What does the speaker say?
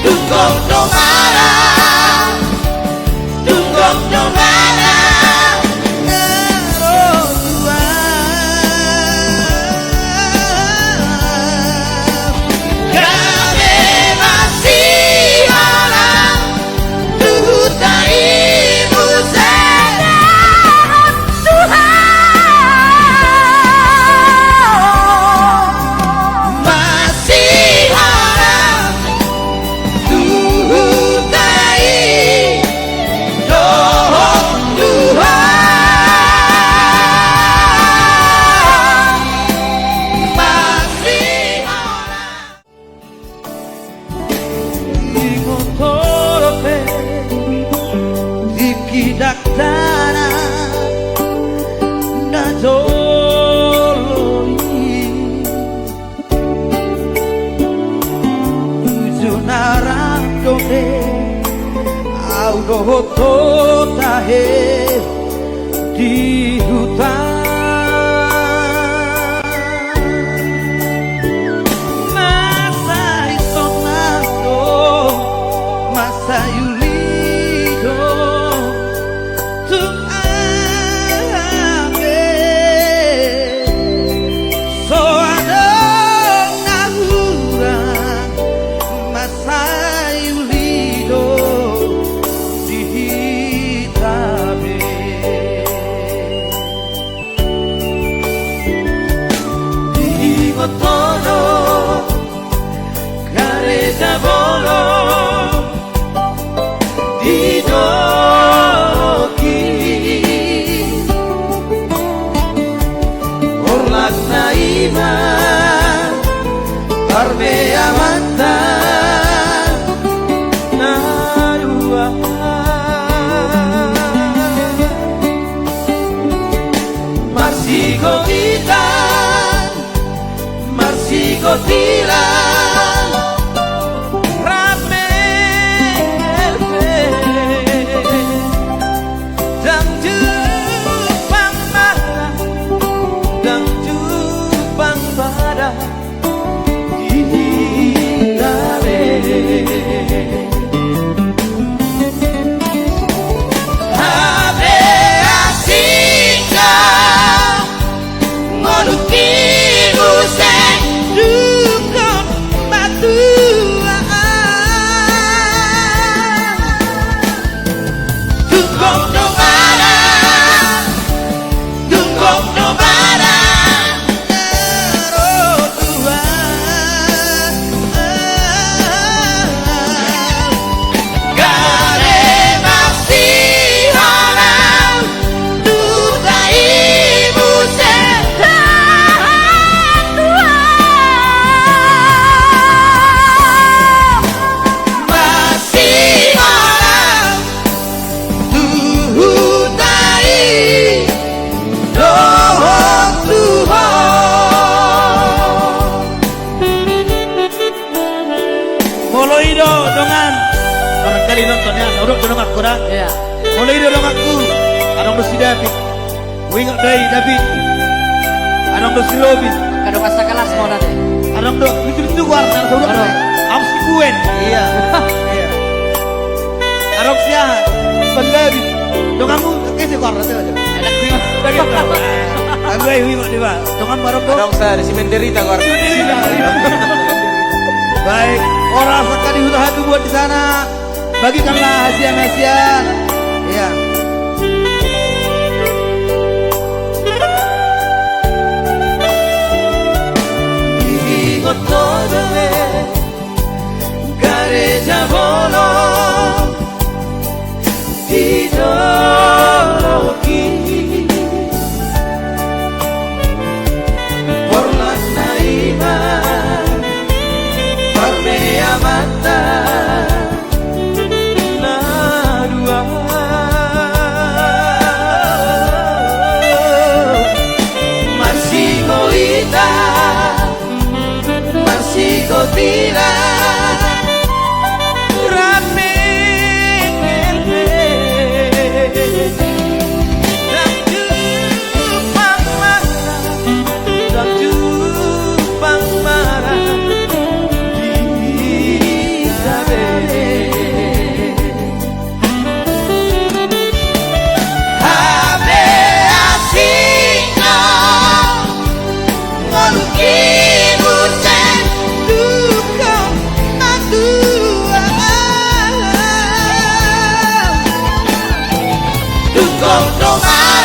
Tunggong domara, tunggong domara. Daktana na doloi Ujunarang done Aurohoto tahe di hutan Masa isonato Masa yulido Tono careta volo di doki orlas naima parve amanta narua marsigo kita Gotila rame elfe dan jupang pada gitare habe asika ngoluki musik Tunggong batua, tunggong domara, tunggong domara. Gare masih orang dudai buset. Moloido dongan barangkali nontonnya udah donang aku dah. Iya. Moloido dong aku. Arang do si David. Wingak dari David. Arang do si Robin. Kado masa kelas mau nanti. Arang do lucu-lucu warna saudara. Am si Gwen. Iya. Iya. Arang sia Bangladesh. Donganmu kese warna tu aja. Ada kuing. Aku wingak di bawah. Dongan barang do. Arang saya di Simenderita warna. Baik, orang sekali usaha itu buat di sana. Bagikanlah hasian-hasian. Ya. Gareja volo Tidoki por las naimas Parmea mata Narua Sungguh domara